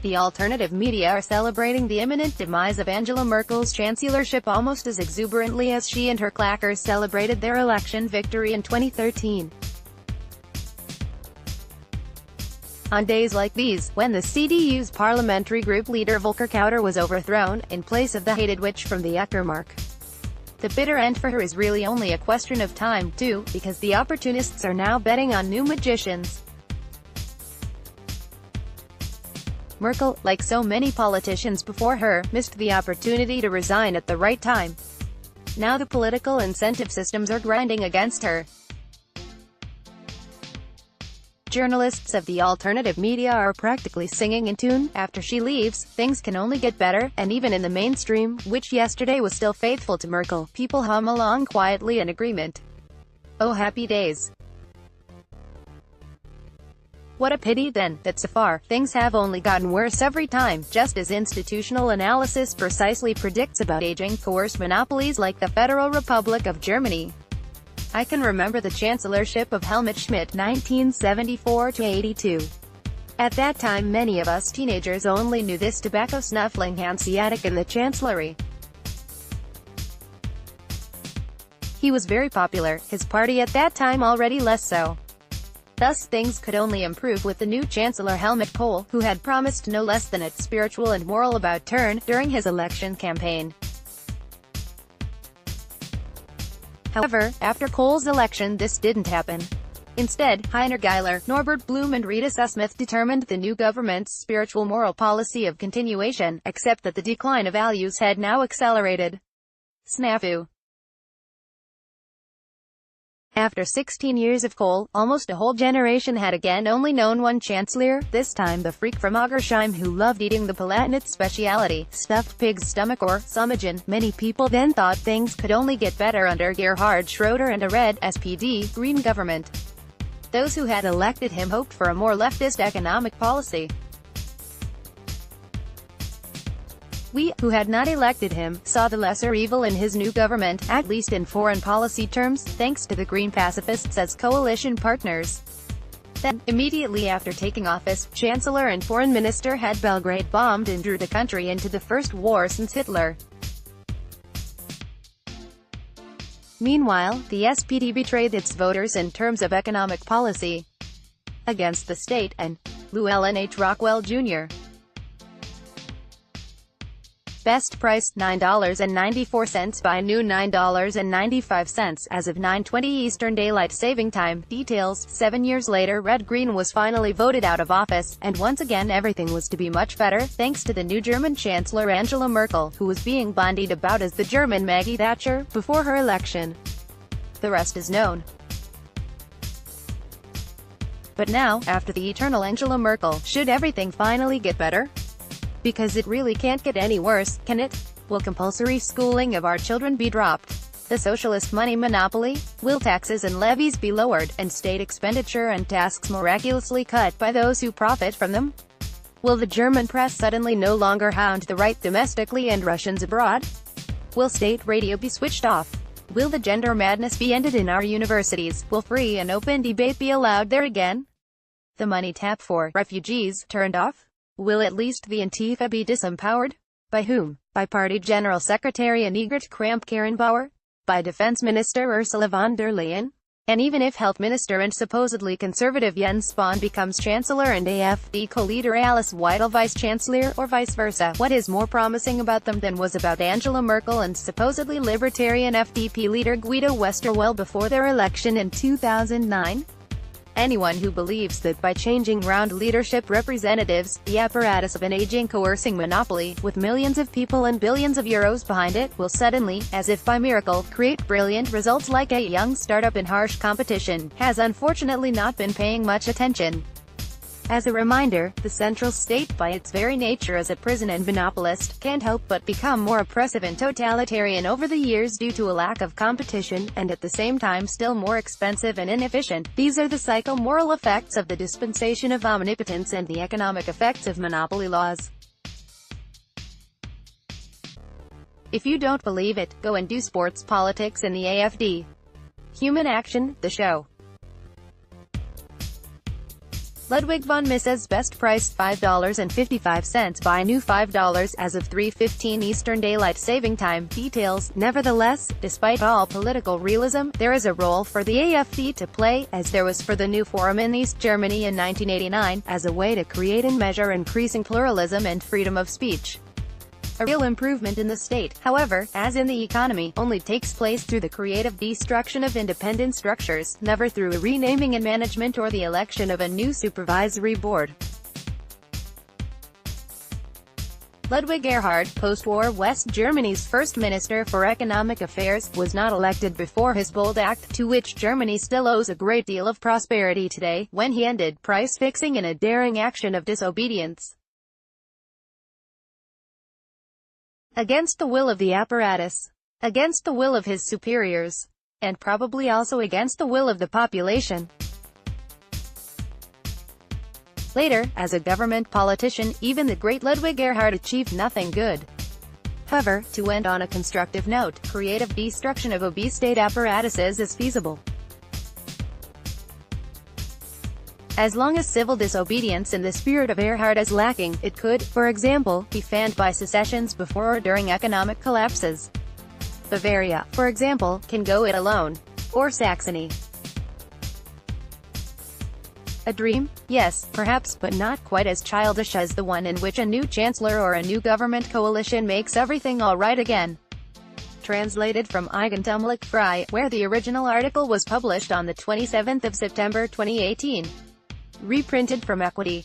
The alternative media are celebrating the imminent demise of Angela Merkel's chancellorship almost as exuberantly as she and her claquers celebrated their election victory in 2013. On days like these, when the CDU's parliamentary group leader Volker Kauder was overthrown, in place of the hated witch from the Uckermark, the bitter end for her is really only a question of time, too, because the opportunists are now betting on new magicians. Merkel, like so many politicians before her, missed the opportunity to resign at the right time. Now the political incentive systems are grinding against her. Journalists of the alternative media are practically singing in tune. After she leaves, things can only get better, and even in the mainstream, which yesterday was still faithful to Merkel, people hum along quietly in agreement. Oh, happy days. What a pity, then, that so far, things have only gotten worse every time, just as institutional analysis precisely predicts about aging, coerced monopolies like the Federal Republic of Germany. I can remember the chancellorship of Helmut Schmidt 1974–82. At that time many of us teenagers only knew this tobacco-snuffling Hanseatic in the chancellery. He was very popular, his party at that time already less so. Thus things could only improve with the new Chancellor Helmut Kohl, who had promised no less than a spiritual and moral about-turn during his election campaign. However, after Kohl's election this didn't happen. Instead, Heiner Geiler, Norbert Blum and Rita Susmuth determined the new government's spiritual moral policy of continuation, except that the decline of values had now accelerated. Snafu. After 16 years of Kohl, almost a whole generation had again only known one chancellor, this time the freak from Augersheim who loved eating the Palatinate speciality, stuffed pig's stomach or Summagen. Many people then thought things could only get better under Gerhard Schroeder and a red, SPD, Green government. Those who had elected him hoped for a more leftist economic policy. We, who had not elected him, saw the lesser evil in his new government, at least in foreign policy terms, thanks to the Green pacifists as coalition partners. Then, immediately after taking office, Chancellor and Foreign Minister had Belgrade bombed and drew the country into the first war since Hitler. Meanwhile, the SPD betrayed its voters in terms of economic policy against the state, and Llewellyn H. Rockwell, Jr. Best price, $9.94 by noon $9.95 as of 9:20 Eastern Daylight Saving Time. Details: 7 years later Red Green was finally voted out of office, and once again everything was to be much better, thanks to the new German Chancellor Angela Merkel, who was being bandied about as the German Maggie Thatcher, before her election. The rest is known. But now, after the eternal Angela Merkel, should everything finally get better? Because it really can't get any worse, can it? Will compulsory schooling of our children be dropped? The socialist money monopoly? Will taxes and levies be lowered, and state expenditure and tasks miraculously cut by those who profit from them? Will the German press suddenly no longer hound the right domestically and Russians abroad? Will state radio be switched off? Will the gender madness be ended in our universities? Will free and open debate be allowed there again? The money tap for refugees turned off? Will at least the Antifa be disempowered? By whom? By Party General Secretary Annegret Kramp-Karrenbauer? By Defense Minister Ursula von der Leyen? And even if Health Minister and supposedly conservative Jens Spahn becomes Chancellor and AfD co-leader Alice Weidel Vice-Chancellor, or vice versa, what is more promising about them than was about Angela Merkel and supposedly libertarian FDP leader Guido Westerwelle before their election in 2009? Anyone who believes that by changing round leadership representatives, the apparatus of an aging coercing monopoly, with millions of people and billions of euros behind it, will suddenly, as if by miracle, create brilliant results like a young startup in harsh competition, has unfortunately not been paying much attention. As a reminder, the central state, by its very nature as a prison and monopolist, can't help but become more oppressive and totalitarian over the years due to a lack of competition, and at the same time still more expensive and inefficient. These are the psycho-moral effects of the dispensation of omnipotence and the economic effects of monopoly laws. If you don't believe it, go and do sports politics in the AfD. Human Action, the show. Ludwig von Mises best priced $5.55, buy new $5 as of 3:15 Eastern Daylight Saving Time. Details. Nevertheless, despite all political realism, there is a role for the AfD to play, as there was for the New Forum in East Germany in 1989, as a way to create and measure increasing pluralism and freedom of speech. A real improvement in the state, however, as in the economy, only takes place through the creative destruction of independent structures, never through a renaming and management or the election of a new supervisory board. Ludwig Erhard, post-war West Germany's first Minister for Economic Affairs, was not elected before his bold act, to which Germany still owes a great deal of prosperity today, when he ended price-fixing in a daring action of disobedience. Against the will of the apparatus, against the will of his superiors, and probably also against the will of the population. Later, as a government politician, even the great Ludwig Erhard achieved nothing good. However, to end on a constructive note, creative destruction of obese state apparatuses is feasible. As long as civil disobedience in the spirit of Erhard is lacking, it could, for example, be fanned by secessions before or during economic collapses. Bavaria, for example, can go it alone. Or Saxony. A dream? Yes, perhaps, but not quite as childish as the one in which a new chancellor or a new government coalition makes everything all right again. Translated from Eigentümlich Frei, where the original article was published on the 27th of September 2018. Reprinted from Equity.